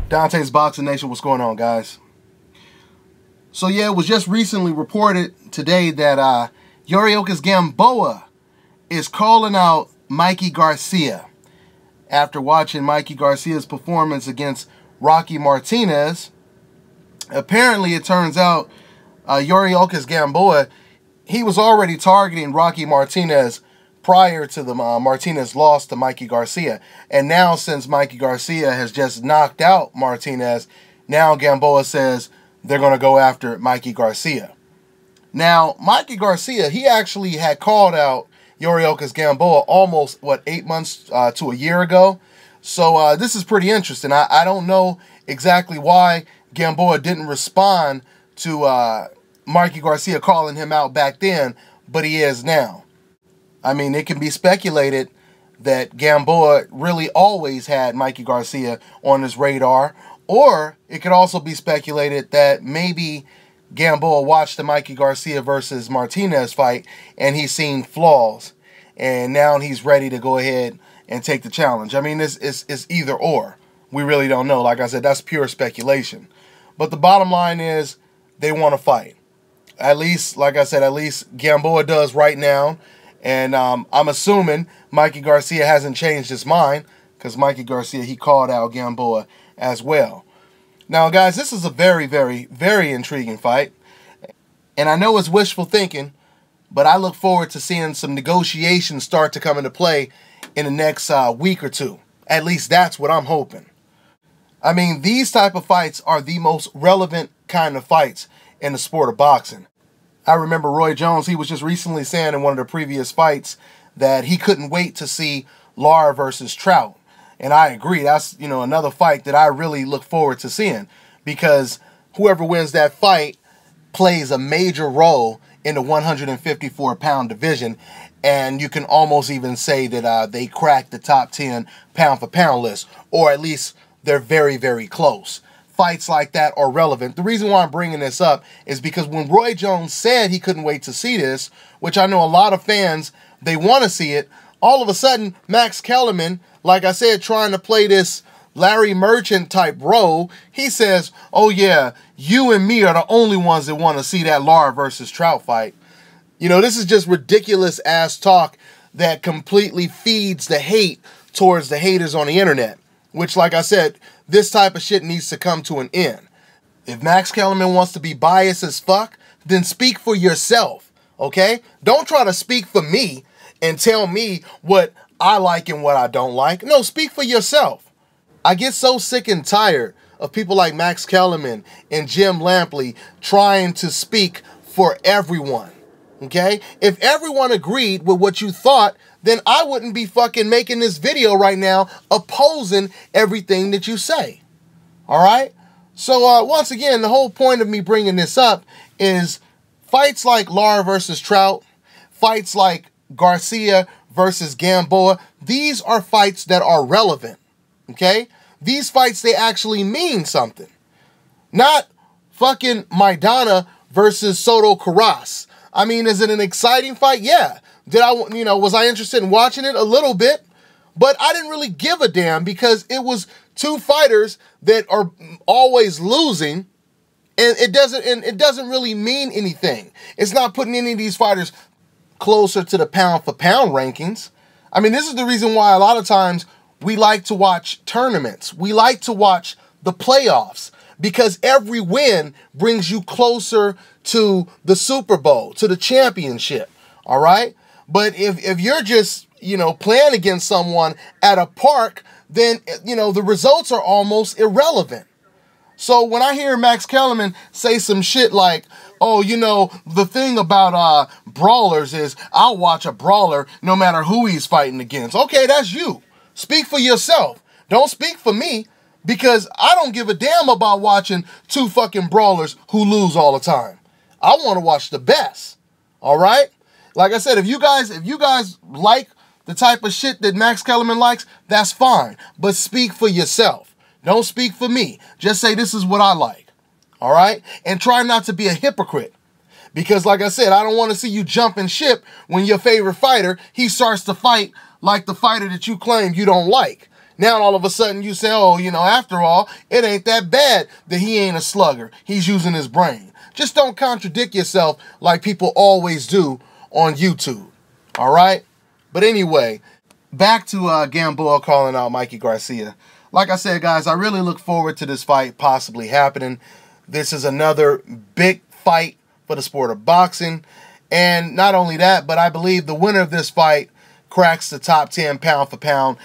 Dante's Boxing Nation, what's going on, guys? So yeah, it was just recently reported today that Yorioka Gamboa is calling out Mikey Garcia after watching Mikey Garcia's performance against Rocky Martinez. Apparently, it turns out Yorioka Gamboa, he was already targeting Rocky Martinez prior to the Martinez loss to Mikey Garcia. And now, since Mikey Garcia has just knocked out Martinez, now Gamboa says they're going to go after Mikey Garcia. Now, Mikey Garcia, he actually had called out Yorioka Gamboa almost, 8 months to a year ago. So this is pretty interesting. I don't know exactly why Gamboa didn't respond to Mikey Garcia calling him out back then, but he is now. I mean, it can be speculated that Gamboa really always had Mikey Garcia on his radar, or it could also be speculated that maybe Gamboa watched the Mikey Garcia versus Martinez fight and he's seen flaws, and now he's ready to go ahead and take the challenge. I mean, it's either or. We really don't know. Like I said, that's pure speculation. But the bottom line is they want to fight. At least, like I said, at least Gamboa does right now. And I'm assuming Mikey Garcia hasn't changed his mind, because Mikey Garcia, he called out Gamboa as well. Now, guys, this is a very, very, very intriguing fight. And I know it's wishful thinking, but I look forward to seeing some negotiations start to come into play in the next week or two. At least that's what I'm hoping. I mean, these type of fights are the most relevant kind of fights in the sport of boxing. I remember Roy Jones, he was just recently saying in one of the previous fights that he couldn't wait to see Lara versus Trout. And I agree. That's, another fight that I really look forward to seeing, because whoever wins that fight plays a major role in the 154-pound division. And you can almost even say that they cracked the top 10 pound-for-pound list, or at least they're very, very close. Fights like that are relevant. The reason why I'm bringing this up is because when Roy Jones said he couldn't wait to see this, which I know a lot of fans, they want to see it, all of a sudden, Max Kellerman, like I said, trying to play this Larry Merchant type role, he says, oh yeah, you and me are the only ones that want to see that Lara versus Trout fight. This is just ridiculous ass talk that completely feeds the hate towards the haters on the internet, which, like I said, this type of shit needs to come to an end. If Max Kellerman wants to be biased as fuck, then speak for yourself, okay? Don't try to speak for me and tell me what I like and what I don't like. No, speak for yourself. I get so sick and tired of people like Max Kellerman and Jim Lampley trying to speak for everyone, okay? If everyone agreed with what you thought, then I wouldn't be fucking making this video right now opposing everything that you say. All right? So, once again, the whole point of me bringing this up is fights like Lara versus Trout, fights like Garcia versus Gamboa, these are fights that are relevant, okay? These fights, they actually mean something. Not fucking Maidana versus Soto Carras. I mean, is it an exciting fight? Yeah. Was I interested in watching it? A little bit, but I didn't really give a damn, because it was two fighters that are always losing, and it doesn't really mean anything. It's not putting any of these fighters closer to the pound-for-pound rankings. I mean, this is the reason why a lot of times we like to watch tournaments. We like to watch the playoffs, because every win brings you closer to the Super Bowl, to the championship, all right? But if you're just, playing against someone at a park, then, the results are almost irrelevant. So when I hear Max Kellerman say some shit like, oh, the thing about brawlers is I'll watch a brawler no matter who he's fighting against. Okay, that's you. Speak for yourself. Don't speak for me, because I don't give a damn about watching two fucking brawlers who lose all the time. I want to watch the best. All right? Like I said, if you guys like the type of shit that Max Kellerman likes, that's fine. But speak for yourself. Don't speak for me. Just say this is what I like. All right? And try not to be a hypocrite. Because like I said, I don't want to see you jumping ship when your favorite fighter, he starts to fight like the fighter that you claim you don't like. Now all of a sudden you say, oh, you know, after all, it ain't that bad that he ain't a slugger. He's using his brain. Just don't contradict yourself like people always do on YouTube. All right? But anyway, back to Gamboa calling out Mikey Garcia. Like I said, guys, I really look forward to this fight possibly happening. This is another big fight for the sport of boxing. And not only that, but I believe the winner of this fight cracks the top 10 pound for pound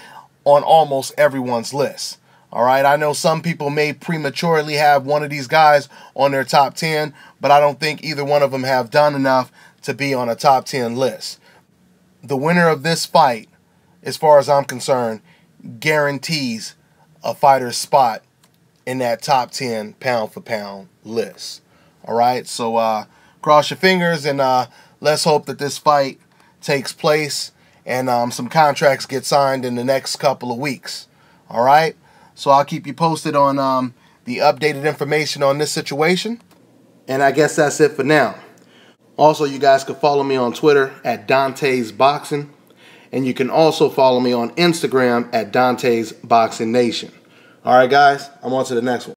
on almost everyone's list. All right, I know some people may prematurely have one of these guys on their top 10, but I don't think either one of them have done enough to be on a top 10 list. The winner of this fight, as far as I'm concerned, guarantees a fighter's spot in that top 10 pound for pound list. All right, so cross your fingers and let's hope that this fight takes place and some contracts get signed in the next couple of weeks. All right, so I'll keep you posted on the updated information on this situation. And I guess that's it for now. Also, you guys can follow me on Twitter at Dante's Boxing. And you can also follow me on Instagram at Dante's Boxing Nation. All right, guys, I'm on to the next one.